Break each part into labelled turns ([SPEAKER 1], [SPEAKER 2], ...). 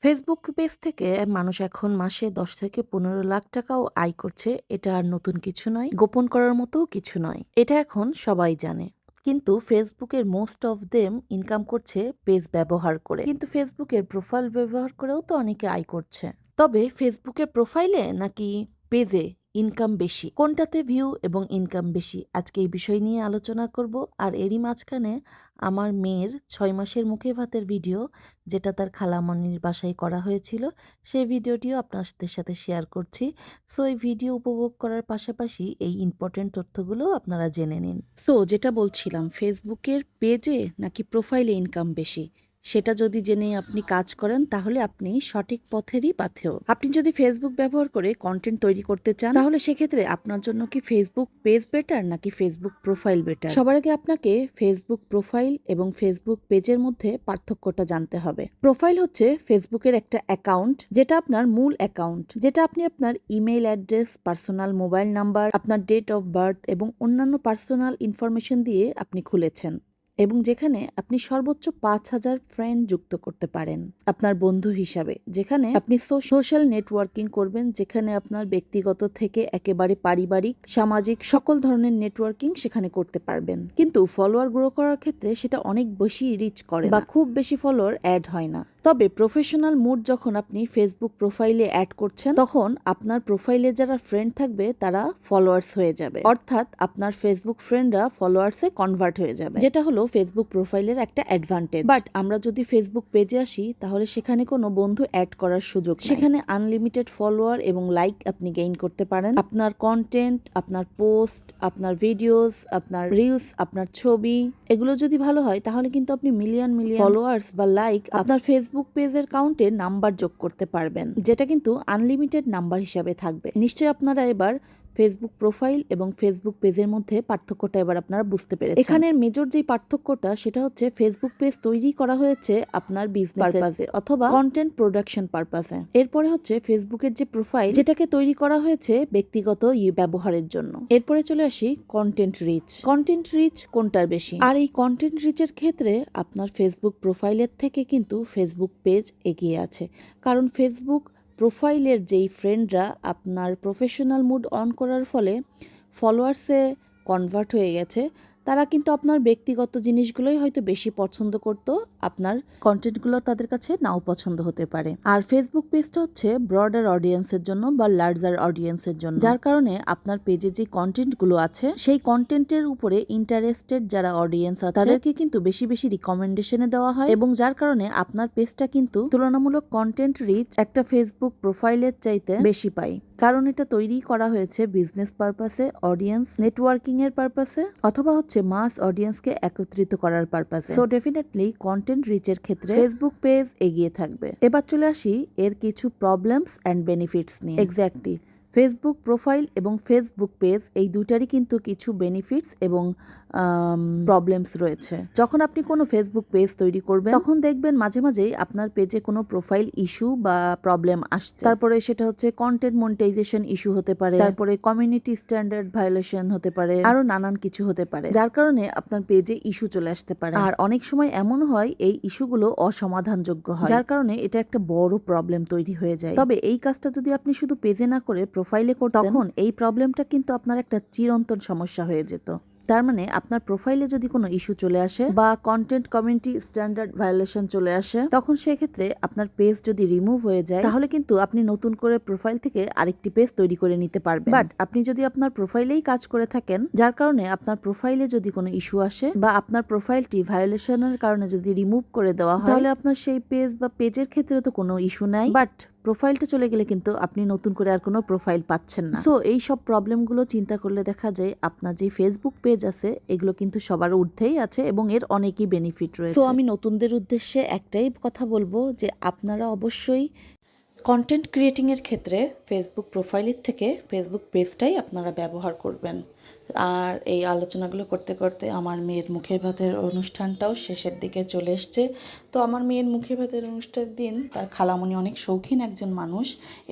[SPEAKER 1] Facebook page থেকে মানুষ এখন মাসে ১০ থেকে ১৫ লাখ টাকাও আয় করছে। এটা আর নতুন কিছু নয়, গোপন করার মতোও কিছু নয়। এটা এখন সবাই জানে। কিন্তু ফেসবুকের মোস্ট অফ দেম ইনকাম করছে পেজ ব্যবহার করে। কিন্তু ফেসবুকের প্রোফাইল ব্যবহার করেও তো অনেকে আয় করছে। তবে ফেসবুকের প্রোফাইলে নাকি পেজে ইনকাম বেশি? কোনটাতে ভিউ এবং ইনকাম বেশি? আজকে এই বিষয় নিয়ে আলোচনা করব। আর এরই মাঝখানে আমার মেয়ের ৬ মাসের মুখে ভাতের ভিডিও, যেটা তার খালামণির বাসায় করা হয়েছিল, সেই ভিডিওটিও আপনাদের সাথে শেয়ার করছি। সো এই ভিডিও উপভোগ করার পাশাপাশি এই ইম্পর্টেন্ট তথ্যগুলোও আপনারা জেনে নিন। সো যেটা বলছিলাম, ফেসবুকের পেজে নাকি প্রোফাইলে ইনকাম বেশি, সেটা যদি জেনে আপনি কাজ করেন তাহলে আপনি সঠিক পথেরই পাথেয়। আপনি যদি ফেসবুক ব্যবহার করে কন্টেন্ট তৈরি করতে চান তাহলে সেক্ষেত্রে আপনার জন্য কি ফেসবুক পেজ বেটার নাকি ফেসবুক প্রোফাইল বেটার? সবার আগে আপনাকে ফেসবুক প্রোফাইল এবং ফেসবুক পেজের মধ্যে পার্থক্যটা জানতে হবে। প্রোফাইল হচ্ছে ফেসবুকের একটা অ্যাকাউন্ট, যেটা আপনার মূল অ্যাকাউন্ট, যেটা আপনি আপনার email address, personal mobile number, আপনার ডেট অফ বার্থ এবং অন্যান্য পার্সোনাল ইনফরমেশন দিয়ে আপনি খুলেছেন, এবং যেখানে আপনি সর্বোচ্চ ৫,০০০ ফ্রেন্ড যুক্ত করতে পারেন আপনার বন্ধু হিসাবে। যেখানে আপনি সোশ্যাল নেটওয়ার্কিং করবেন, যেখানে আপনার ব্যক্তিগত থেকে একেবারে পারিবারিক, সামাজিক সকল ধরনের নেটওয়ার্কিং সেখানে করতে পারবেন। কিন্তু ফলোয়ার গ্রো করার ক্ষেত্রে সেটা অনেক বেশি রিচ করে বা খুব বেশি ফলোয়ার অ্যাড হয় না। তবে প্রফেশনাল মুড যখন আপনি ফেসবুক প্রোফাইলে অ্যাড করছেন, তখন আপনার প্রোফাইলে যারা ফ্রেন্ড থাকবে তারা ফলোয়ার্স হয়ে যাবে, অর্থাৎ আপনার ফেসবুক ফ্রেন্ডরা ফলোয়ার্সে কনভার্ট হয়ে যাবে, যেটা হলো ফেসবুক প্রোফাইলের একটা অ্যাডভান্টেজ। বাট আমরা যদি ফেসবুক পেজে আসি তাহলে সেখানে কোনো বন্ধু অ্যাড করার সুযোগ নেই। সেখানে আনলিমিটেড ফলোয়ার এবং লাইক আপনি গেইন করতে পারেন। আপনার কন্টেন্ট, আপনার পোস্ট, আপনার ভিডিওস, আপনার রিলস, আপনার ছবি, এগুলো যদি ভালো হয় তাহলে কিন্তু আপনি মিলিয়ন ফলোয়ার্স বা লাইক আপনার ফেসবুক পেজের কাউন্টে নাম্বার যোগ করতে পারবেন, যেটা কিন্তু আনলিমিটেড নাম্বার হিসাবে থাকবে। নিশ্চয়ই আপনারা এবার ফেসবুক প্রোফাইল এবং ফেসবুক পেজের মধ্যে পার্থক্যটা এবার আপনারা বুঝতে পেরেছেন। এখানের মেজর যেই পার্থক্যটা সেটা হচ্ছে ফেসবুক পেজ তৈরি করা হয়েছে আপনার বিজনেস পারপাসে অথবা কন্টেন্ট প্রোডাকশন পারপাসে। এরপরে হচ্ছে ফেসবুকের যে প্রোফাইল, যেটাকে তৈরি করা হয়েছে ব্যক্তিগত ব্যবহারের জন্য। এরপরে চলে আসি কন্টেন্ট রিচ। কন্টেন্ট রিচ কোনটার বেশি? আর এই কন্টেন্ট রিচের ক্ষেত্রে আপনার ফেসবুক প্রোফাইলের থেকে কিন্তু ফেসবুক পেজ এগিয়ে আছে, কারণ ফেসবুক প্রোফাইলের যেই ফ্রেন্ডরা আপনার প্রফেশনাল মুড অন করার ফলে ফলোয়ার্সে কনভার্ট হয়ে গেছে, তারা কিন্তু আপনার ব্যক্তিগত জিনিসগুলোই হয়তো বেশি পছন্দ করতো, আপনার কন্টেন্টগুলো তাদের কাছে নাও পছন্দ হতে পারে। আর ফেসবুক পেজটা হচ্ছে ব্রডার অডিয়েন্সের জন্য বা লার্জার অডিয়েন্সের জন্য, যার কারণে আপনার পেজে যে কন্টেন্টগুলো আছে সেই কন্টেন্টের উপরে ইন্টারেস্টেড যারা অডিয়েন্স আছে তাদেরকে কিন্তু বেশি বেশি রিকমেন্ডেশনে দেওয়া হয়, এবং যার কারণে আপনার পেজটা কিন্তু তুলনামূলক কন্টেন্ট রিচ একটা ফেসবুক প্রোফাইলের চাইতে বেশি পায়, কারণ এটা তৈরি করা হয়েছে বিজনেস পারপাসে, অডিয়েন্স নেটওয়ার্কিং এর পারপাসে, অথবা হচ্ছে মাস অডিয়েন্সকে একত্রিত করার পারপাসে। সো ডেফিনেটলি কন্টেন্ট রিচের ক্ষেত্রে ফেসবুক পেজ এগিয়ে থাকবে। এবার চলে আসি এর কিছু প্রবলেমস অ্যান্ড বেনিফিটস নিয়ে। এক্স্যাক্টলি ফেসবুক প্রোফাইল এবং ফেসবুক পেজ এই দুটারই কিন্তু কিছু বেনিফিটস এবং প্রবলেমস রয়েছে। যখন আপনি কোনো ফেসবুক পেজ তৈরি করবেন তখন দেখবেন মাঝে মাঝেই আপনার পেজে কোনো প্রোফাইল ইস্যু বা প্রবলেম আসছে। তারপরে সেটা হচ্ছে কন্টেন্ট মনিটাইজেশন ইস্যু হতে পারে, তারপরে কমিউনিটি স্ট্যান্ডার্ড ভায়োলেশন হতে পারে, আরো নানান কিছু হতে পারে, যার কারণে আপনার পেজে ইস্যু চলে আসতে পারে। আর অনেক সময় এমন হয় এই ইস্যুগুলো অসমাধানযোগ্য হয়, যার কারণে এটা একটা বড় প্রবলেম তৈরি হয়ে যায়। তবে এই কাজটা যদি আপনি শুধু পেজে না করে প্রোফাইলে করতেন, তখন এই প্রবলেমটা কিন্তু আপনার একটা চিরন্তন সমস্যা হয়ে যেত। তার মানে আপনার প্রোফাইলে যদি কোনো ইস্যু চলে আসে বা কন্টেন্ট কমিউনিটি স্ট্যান্ডার্ড ভায়োলেশন চলে আসে, তখন সেক্ষেত্রে আপনার পেজ যদি রিমুভ হয়ে যায় তাহলে কিন্তু আপনি নতুন করে প্রোফাইল থেকে আরেকটি পেজ তৈরি করে নিতে পারবেন। বাট আপনি যদি আপনার প্রোফাইলেই কাজ করে থাকেন, যার কারণে আপনার প্রোফাইলে যদি কোনো ইস্যু আসে বা আপনার প্রোফাইলটি ভায়োলেশনের কারণে যদি রিমুভ করে দেওয়া হয়, তাহলে আপনার সেই পেজ বা পেজের ক্ষেত্রে তো কোনো ইস্যু নাই, বাট প্রোফাইলটা চলে গেলে কিন্তু আপনি নতুন করে আর কোনো প্রোফাইল পাচ্ছেন না। সো এই সব প্রবলেমগুলো চিন্তা করলে দেখা যায় আপনার যে ফেসবুক পেজ আছে এগুলো কিন্তু সবার ঊর্ধ্বেই আছে এবং এর অনেকই বেনিফিট রয়েছে। সো আমি নতুনদের উদ্দেশ্যে একটাই কথা বলবো যে আপনারা অবশ্যই কন্টেন্ট ক্রিয়েটিং এর ক্ষেত্রে ফেসবুক প্রোফাইলের থেকে ফেসবুক পেজটাই আপনারা ব্যবহার করবেন।
[SPEAKER 2] আর এই আলোচনাগুলো করতে করতে আমার মেয়ের মুখের ভাতের অনুষ্ঠানটাও শেষের দিকে চলে এসছে। তো আমার মেয়ের মুখের ভাতের অনুষ্ঠানের দিন তার খালামণি অনেক শৌখিন একজন মানুষ,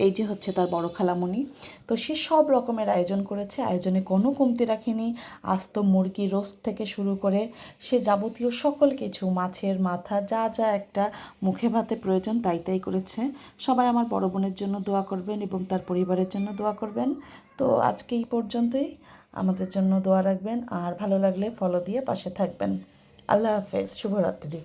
[SPEAKER 2] এই যে হচ্ছে তার বড় খালামণি। তো সে সব রকমের আয়োজন করেছে, আয়োজনে কোনো কমতি রাখেনি। আস্ত মুরগি রোস্ট থেকে শুরু করে সে যাবতীয় সকল কিছু, মাছের মাথা, যা যা একটা মুখে ভাতে প্রয়োজন তাই তাই করেছে। সবাই আমার বড় বোনের জন্য দোয়া করবেন এবং তার পরিবারের জন্য দোয়া করবেন। তো আজকে এই পর্যন্তই, আমাদের জন্য দোয়া রাখবেন আর ভালো লাগলে ফলো দিয়ে পাশে থাকবেন। আল্লাহ হাফেজ, শুভরাত্রি।